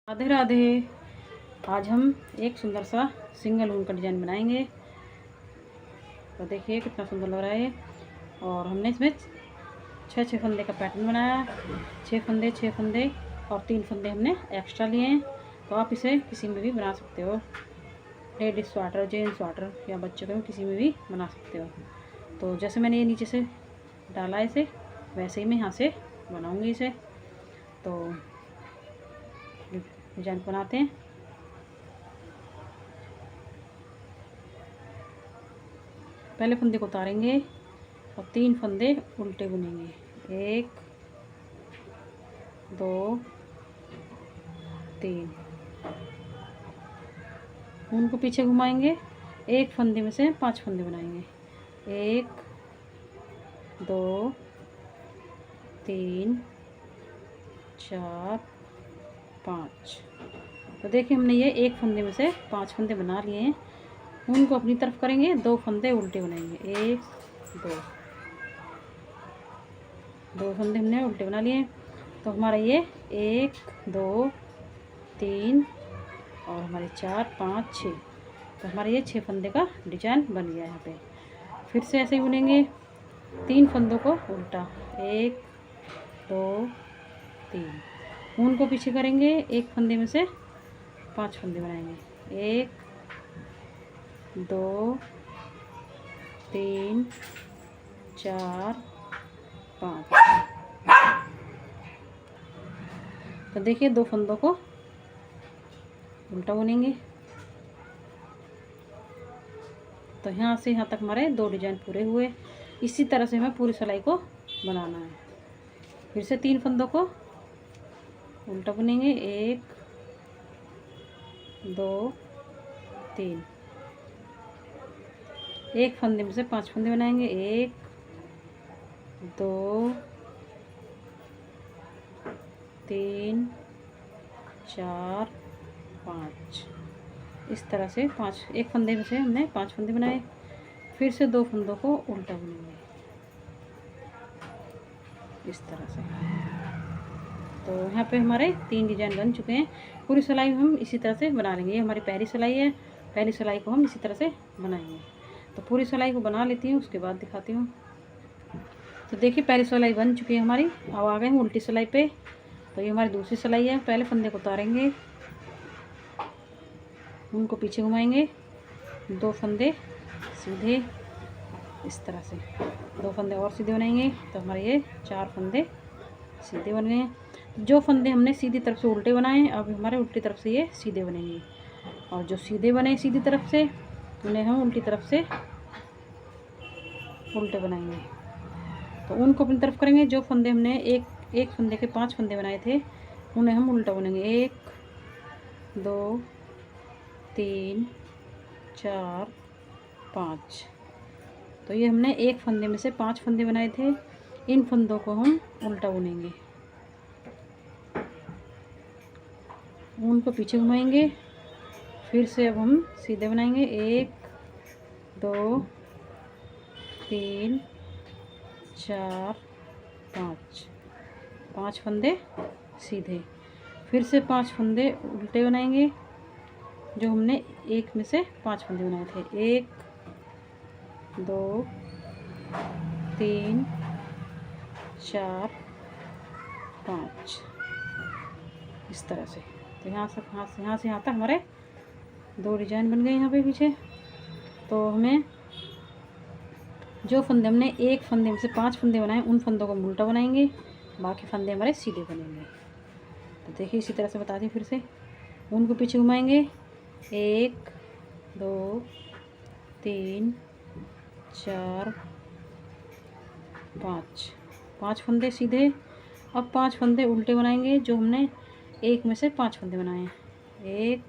राधे राधे। आज हम एक सुंदर सा सिंगल ऊन का डिज़ाइन बनाएंगे। तो देखिए कितना सुंदर लग रहा है। और हमने इसमें छः फंदे का पैटर्न बनाया। 6 फंदे और 3 फंदे हमने एक्स्ट्रा लिए हैं। तो आप इसे किसी में भी बना सकते हो, लेडीज स्वेटर, जेंट्स स्वेटर या बच्चों के किसी में भी बना सकते हो। तो जैसे मैंने ये नीचे से डाला इसे, वैसे ही मैं यहाँ से बनाऊंगी इसे। तो डिजाइन बनाते हैं। पहले फंदे को उतारेंगे और 3 फंदे उल्टे बुनेंगे। 1 2 3। ऊन को पीछे घुमाएंगे। एक फंदे में से 5 फंदे बनाएंगे। 1 2 3 4 5। तो देखिए हमने ये एक फंदे में से 5 फंदे बना लिए हैं। ऊन को अपनी तरफ करेंगे, 2 फंदे उल्टे बनाएंगे। 1 2 फंदे हमने उल्टे बना लिए। तो हमारा ये 1 2 3 और हमारे 4 5 6। तो हमारे ये 6 फंदे का डिजाइन बन गया। यहाँ पे फिर से ऐसे ही बुनेंगे, 3 फंदों को उल्टा। 1 2 3। ऊन को पीछे करेंगे, एक फंदे में से 5 फंदे बनाएंगे। 1 2 3 4 5। तो देखिए 2 फंदों को उल्टा बुनेंगे। तो यहाँ से यहाँ तक हमारे 2 डिजाइन पूरे हुए। इसी तरह से हमें पूरी सिलाई को बनाना है। फिर से 3 फंदों को उल्टा बुनेंगे। 1 2 3। एक फंदे में से 5 फंदे बनाएंगे। 1 2 3 4 5। इस तरह से 5, एक फंदे में से हमने 5 फंदे बनाए। फिर से 2 फंदों को उल्टा बुनेंगे इस तरह से। तो यहाँ पे हमारे 3 डिजाइन बन चुके हैं। पूरी सिलाई हम इसी तरह से बना लेंगे। ये हमारी पहली सिलाई है। पहली सिलाई को हम इसी तरह से बनाएंगे। तो पूरी सिलाई को बना लेती हूँ, उसके बाद दिखाती हूँ। तो देखिए पहली सिलाई बन चुकी है हमारी। अब आ गए हम उल्टी सिलाई पे। तो ये हमारी दूसरी सिलाई है। पहले फंदे को उतारेंगे, उनको पीछे घुमाएंगे, 2 फंदे सीधे इस तरह से। 2 फंदे और सीधे बनाएंगे। तो हमारे ये 4 फंदे सीधे बन गए। जो फंदे हमने सीधी तरफ से उल्टे बनाए, अब हमारे उल्टी तरफ से ये सीधे बनेंगे। और जो सीधे बने सीधी तरफ से, उन्हें हम उल्टी तरफ से उल्टे बनाएंगे। तो उनको अपनी तरफ करेंगे। जो फंदे हमने एक फंदे के 5 फंदे बनाए थे, उन्हें हम उल्टा बुनेंगे। 1 2 3 4 5। तो ये हमने एक फंदे में से 5 फंदे बनाए थे। इन फंदों को हम उल्टा बुनेंगे। ऊन को पीछे घुमाएंगे। फिर से अब हम सीधे बनाएंगे। 1 2 3 4 5। 5 फंदे सीधे। फिर से 5 फंदे उल्टे बनाएंगे। जो हमने एक में से 5 फंदे बनाए थे। 1 2 3 4 5 इस तरह से। तो यहाँ से यहाँ तक हमारे 2 डिजाइन बन गए यहाँ पे पीछे। तो हमें जो फंदे हमने एक फंदे में से 5 फंदे बनाए, उन फंदों को उल्टा बनाएंगे, बाकी फंदे हमारे सीधे बनेंगे। तो देखिए इसी तरह से बता दी फिर से। ऊन को पीछे घुमाएंगे। 1 2 3 4 5। 5 फंदे सीधे। अब 5 फंदे उल्टे बनाएंगे। जो हमने एक में से 5 फंदे बनाए हैं। 1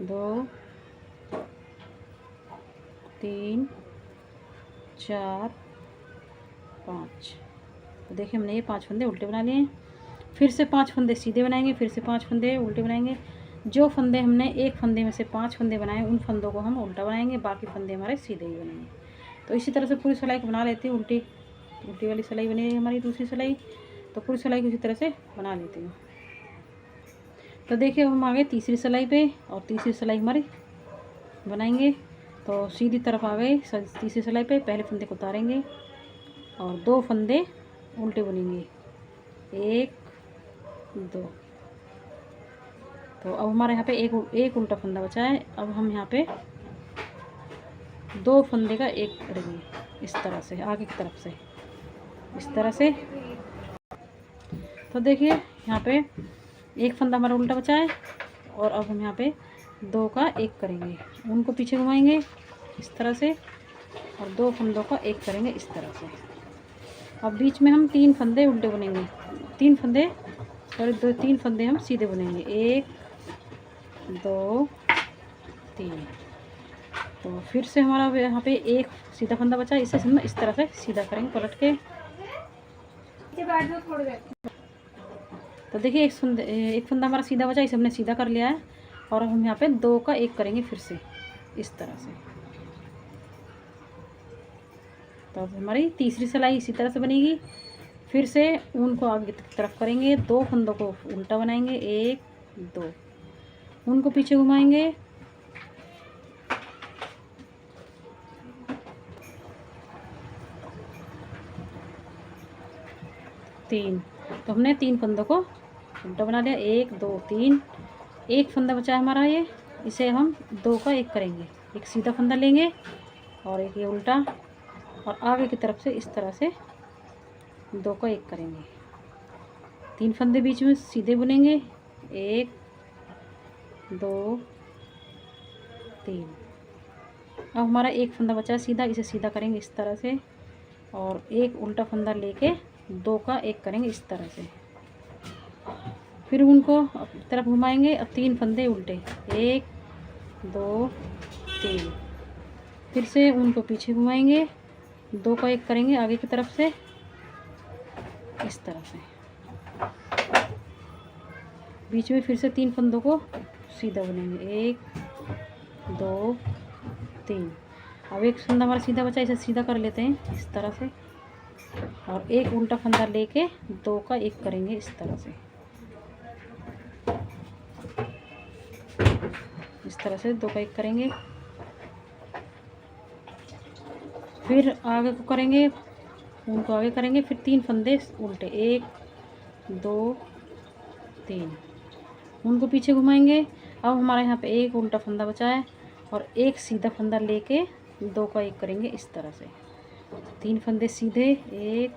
2 3 4 5। तो देखिए हमने ये 5 फंदे उल्टे बना लिए हैं। फिर से 5 फंदे सीधे बनाएंगे। फिर से 5 फंदे उल्टे बनाएंगे। जो फंदे हमने एक फंदे में से 5 फंदे बनाए, उन फंदों को हम उल्टा बनाएंगे, बाकी फंदे हमारे सीधे ही बनेंगे। तो इसी तरह से पूरी सिलाई को बना लेती हूँ। उल्टी वाली सिलाई बनी है हमारी दूसरी सिलाई। तो पूरी सिलाई को इसी तरह से बना लेती हूँ। तो देखिए अब हम आ गए तीसरी सिलाई पे और तीसरी सिलाई हमारी बनाएंगे। तो सीधी तरफ आ गए तीसरी सिलाई पे, पहले फंदे को उतारेंगे और 2 फंदे उल्टे बुनेंगे, 1 2। तो अब हमारे यहाँ पे एक उल्टा फंदा बचा है। अब हम यहाँ पे 2 फंदे का एक करेंगे इस तरह से, आगे की तरफ से इस तरह से। तो देखिए यहाँ पे एक फंदा हमारा उल्टा बचा है और अब हम यहाँ पे 2 का एक करेंगे, उनको पीछे घुमाएंगे इस तरह से और 2 फंदों का एक करेंगे इस तरह से। अब बीच में हम 3 फंदे उल्टे बुनेंगे, 3 फंदे सॉरी 3 फंदे हम सीधे बुनेंगे, 1 2 3। तो फिर से हमारा यहाँ पे एक सीधा फंदा बचा, इसे हम इस तरह से सीधा करेंगे पलट के। तो देखिए एक फंदा हमारा सीधा बचा, इसे हमने सीधा कर लिया है और हम यहाँ पे 2 का एक करेंगे फिर से इस तरह से। तो अब हमारी तीसरी सिलाई इसी तरह से बनेगी। फिर से ऊन को आगे की तरफ करेंगे, 2 फंदों को उल्टा बनाएंगे, 1 2, उनको पीछे घुमाएंगे, तीन। तो हमने 3 फंदों को उल्टा बना लिया, 1 2 3। एक फंदा बचा है हमारा, ये इसे हम 2 का एक करेंगे, एक सीधा फंदा लेंगे और एक ये उल्टा और आगे की तरफ से इस तरह से 2 का एक करेंगे, 3 फंदे बीच में सीधे बुनेंगे, 1 2 3। अब हमारा एक फंदा बचा है सीधा, इसे सीधा करेंगे इस तरह से और एक उल्टा फंदा लेके 2 का एक करेंगे इस तरह से। फिर उनको तरफ घुमाएंगे, अब 3 फंदे उल्टे, 1 2 3। फिर से उनको पीछे घुमाएंगे, 2 का एक करेंगे आगे की तरफ से इस तरह से। बीच में फिर से 3 फंदों को सीधा बुनेंगे, 1 2 3। अब एक फंदा हमारा सीधा बचा, इसे सीधा कर लेते हैं इस तरह से और एक उल्टा फंदा लेके 2 का एक करेंगे इस तरह से, इस तरह से 2 का एक करेंगे। फिर आगे को करेंगे, उनको आगे करेंगे, फिर 3 फंदे उल्टे, 1 2 3, उनको पीछे घुमाएंगे। अब हमारे यहाँ पे एक उल्टा फंदा बचा है और एक सीधा फंदा लेके 2 का एक करेंगे इस तरह से, 3 फंदे सीधे, 1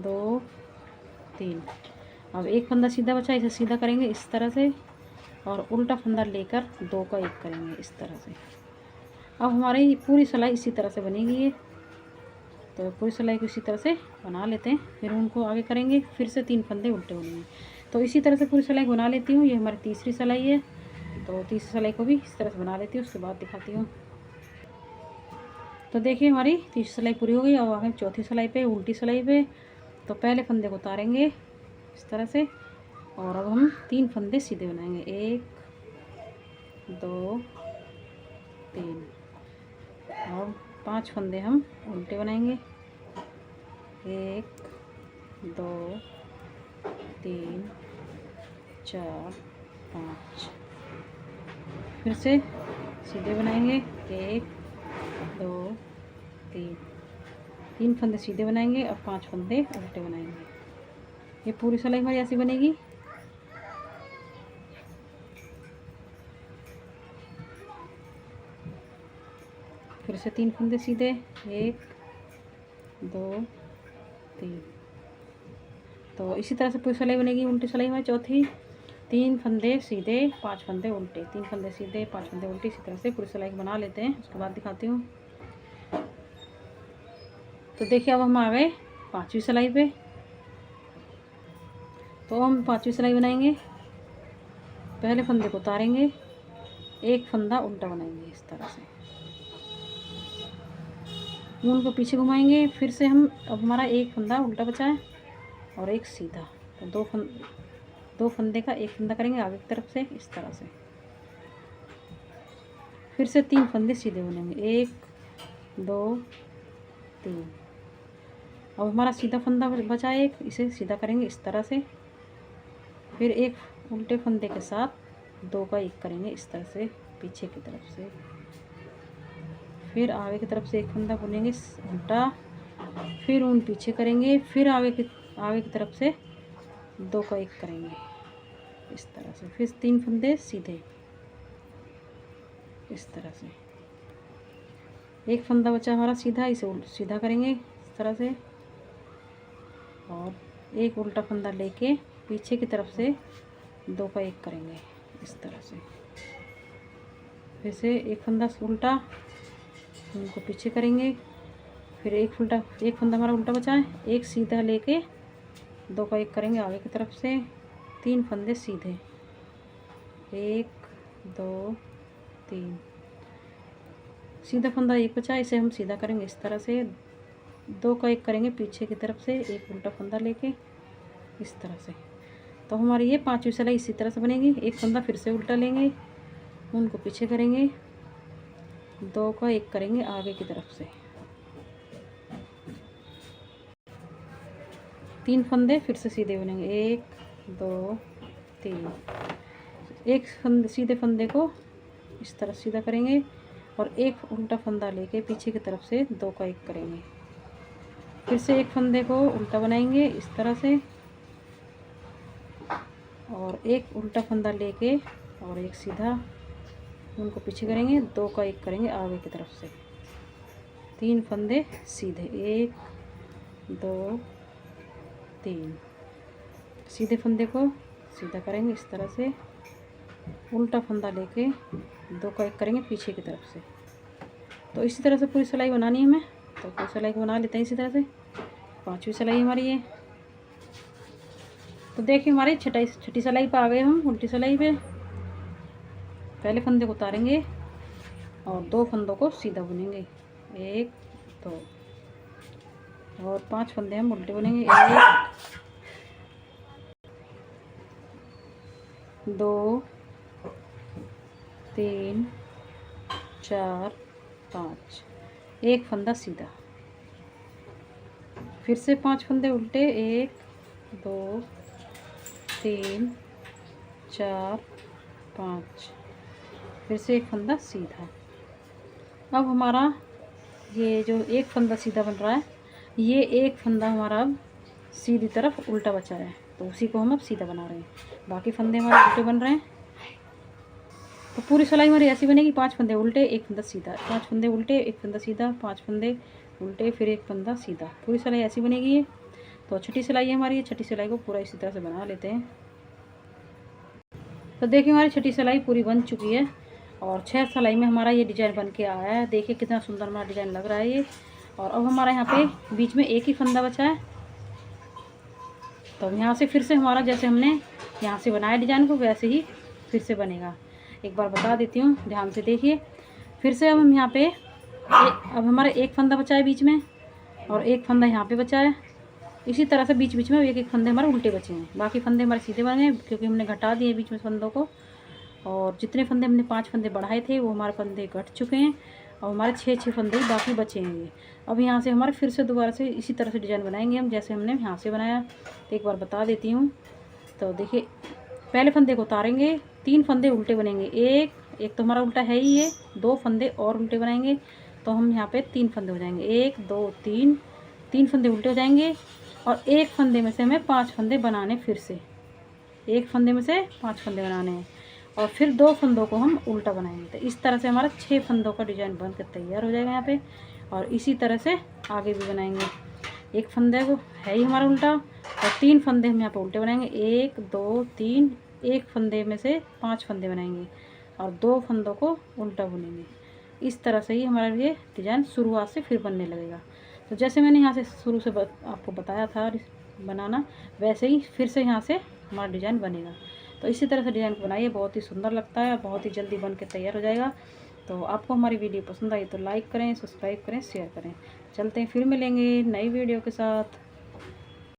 2 3। अब एक फंदा सीधा बचा, इसे सीधा करेंगे इस तरह से और उल्टा फंदा लेकर 2 का एक करेंगे इस तरह से। अब हमारी पूरी सिलाई इसी तरह से बनेगी ये। तो पूरी सिलाई को इसी तरह से बना लेते हैं, फिर उनको आगे करेंगे, फिर से 3 फंदे उल्टे बुनेंगे। तो इसी तरह से पूरी सिलाई बना लेती हूँ। ये हमारी तीसरी सिलाई है, तो तीसरी सिलाई को भी इस तरह से बना लेती हूँ, उसके बाद दिखाती हूँ। तो देखिए हमारी तीसरी सिलाई पूरी हो गई। अब आगे चौथी सिलाई पे, उल्टी सिलाई पे। तो पहले फंदे को उतारेंगे इस तरह से और अब हम 3 फंदे सीधे बनाएंगे, 1 2 3 और 5 फंदे हम उल्टे बनाएंगे, 1 2 3 4 5। फिर से सीधे बनाएंगे, 1 2 3, 3 फंदे सीधे बनाएंगे और 5 फंदे उल्टे बनाएंगे। ये पूरी सिलाई हमारी ऐसी बनेगी। फिर से 3 फंदे सीधे, 1 2 3। तो इसी तरह से पूरी सिलाई बनेगी। उल्टी सिलाई में चौथी, 3 फंदे सीधे 5 फंदे उल्टे, 3 फंदे सीधे 5 फंदे उल्टे। इसी तरह से पूरी सिलाई बना लेते हैं, उसके बाद दिखाती हूँ। तो देखिए अब हम आ गए 5वीं सिलाई पे। तो हम 5वीं सिलाई बनाएंगे, पहले फंदे को उतारेंगे, एक फंदा उल्टा बनाएंगे इस तरह से, ऊन को पीछे घुमाएंगे। फिर से हम अब हमारा एक फंदा उल्टा बचा है और एक सीधा, तो 2 फंदे का एक फंदा करेंगे आगे की तरफ से इस तरह से। फिर से 3 फंदे सीधे बुनेंगे, 1 2 3। अब हमारा सीधा फंदा बचा है एक, इसे सीधा करेंगे इस तरह से। फिर एक उल्टे फंदे के साथ 2 का 1 करेंगे इस तरह से पीछे की तरफ से। फिर आगे की तरफ से एक फंदा बुनेंगे उल्टा, फिर ऊन पीछे करेंगे, फिर आगे की तरफ से 2 का 1 करेंगे इस तरह से। फिर 3 फंदे सीधे इस तरह से। एक फंदा बचा हमारा सीधा, इसे सीधा करेंगे इस तरह से, और एक उल्टा फंदा लेके पीछे की तरफ से 2 का 1 करेंगे इस तरह से। फिर से एक फंदा उल्टा, उनको पीछे करेंगे, फिर एक फंदा हमारा उल्टा बचा है, एक सीधा लेके 2 का 1 करेंगे आगे की तरफ से। 3 फंदे सीधे, 1 2 3, सीधा फंदा एक बचा, इसे हम सीधा करेंगे इस तरह से। 2 का 1 करेंगे पीछे की तरफ से, एक उल्टा फंदा लेके इस तरह से। तो हमारी ये 5वीं सिलाई इसी तरह से बनेगी। एक फंदा फिर से उल्टा लेंगे, उनको पीछे करेंगे, 2 का 1 करेंगे आगे की तरफ से। 3 फंदे फिर से सीधे बनेंगे, 1 2 3। एक सीधे फंदे को इस तरह सीधा करेंगे और एक उल्टा फंदा लेके पीछे की तरफ से 2 का 1 करेंगे। फिर से एक फंदे को उल्टा बनाएंगे इस तरह से, और एक उल्टा फंदा लेके और एक सीधा, उनको पीछे करेंगे, 2 का 1 करेंगे आगे की तरफ से। 3 फंदे सीधे, 1 2 3। सीधे फंदे को सीधा करेंगे इस तरह से, उल्टा फंदा लेके 2 का 1 करेंगे पीछे की तरफ से। तो इसी तरह से पूरी सिलाई बनानी है हमें। तो पूरी सिलाई को बना लेते हैं इसी तरह से। 5वीं सिलाई हमारी है। तो देखिए हमारी छठी सिलाई पे आ गए हम, उल्टी सिलाई पे। पहले फंदे को उतारेंगे और 2 फंदों को सीधा बुनेंगे, 1 2, और 5 फंदे हम उल्टे बुनेंगे, 1 2 3 4 5, एक फंदा सीधा, फिर से 5 फंदे उल्टे, 1 2 3 4 5, फिर से एक फंदा सीधा। अब हमारा ये जो एक फंदा सीधा बन रहा है, ये एक फंदा हमारा अब सीधी तरफ उल्टा बचा है, तो उसी को हम अब सीधा बना रहे हैं। बाकी फंदे हमारे उल्टे बन रहे हैं। तो पूरी सिलाई हमारी ऐसी बनेगी, 5 फंदे उल्टे, एक फंदा सीधा, 5 फंदे उल्टे, एक फंदा सीधा, 5 फंदे उल्टे, फिर एक फंदा सीधा। पूरी सिलाई ऐसी बनेगी ये। तो छठी सिलाई है हमारी, छठी सिलाई को पूरा इसी तरह से बना लेते हैं। तो देखिए हमारी छठी सिलाई पूरी बन चुकी है और 6 सिलाई में हमारा ये डिज़ाइन बन के आया है। देखिए कितना सुंदर हमारा डिज़ाइन लग रहा है ये। और अब हमारा यहाँ पे बीच में एक ही फंदा बचा है, तो यहाँ से फिर से हमारा जैसे हमने यहाँ से बनाया डिज़ाइन को, वैसे ही फिर से बनेगा। एक बार बता देती हूँ, ध्यान से देखिए। फिर से अब हम यहाँ पे अब हमारा एक फंदा बचा है बीच में, और एक फंदा यहाँ पे बचा है। इसी तरह से बीच बीच में एक एक फंदे हमारे उल्टे बचे हैं। बाकी फंदे हमारे सीधे बने हैं, क्योंकि हमने घटा दिए बीच में फंदों को। और जितने फंदे हमने 5 फंदे बढ़ाए थे, वो हमारे फंदे घट चुके हैं, और हमारे 6 फंदे ही बाकी बचे हैं। अब यहाँ से हमारे फिर से दोबारा से इसी तरह से डिज़ाइन बनाएंगे हम, जैसे हमने यहाँ से बनाया। तो एक बार बता देती हूँ। तो देखिए पहले फंदे को उतारेंगे, 3 फंदे उल्टे बनेंगे, एक तो हमारा उल्टा है ही ये, 2 फंदे और उल्टे बनाएंगे, तो हम यहाँ पे 3 फंदे हो जाएंगे, 1 2 3 फंदे उल्टे हो जाएंगे। और एक फंदे में से हमें 5 फंदे बनाने, फिर से एक फंदे में से 5 फंदे बनाने हैं, और फिर 2 फंदों को हम उल्टा बनाएंगे। तो इस तरह से हमारा 6 फंदों का डिज़ाइन बनकर तैयार हो जाएगा यहाँ पे। और इसी तरह से आगे भी बनाएंगे। एक फंदे को है ही हमारा उल्टा, और 3 फंदे हम यहाँ पे उल्टे बनाएंगे, 1 2 3, एक फंदे में से 5 फंदे बनाएंगे और 2 फंदों को उल्टा बुनेंगे। इस तरह से ही हमारा ये डिज़ाइन शुरुआत से फिर बनने लगेगा। तो जैसे मैंने यहाँ से शुरू से आपको बताया था बनाना, वैसे ही फिर से यहाँ से हमारा डिज़ाइन बनेगा। तो इसी तरह से डिज़ाइन को बनाइए, बहुत ही सुंदर लगता है, बहुत ही जल्दी बन के तैयार हो जाएगा। तो आपको हमारी वीडियो पसंद आई तो लाइक करें, सब्सक्राइब करें, शेयर करें। चलते हैं, फिर मिलेंगे नई वीडियो के साथ।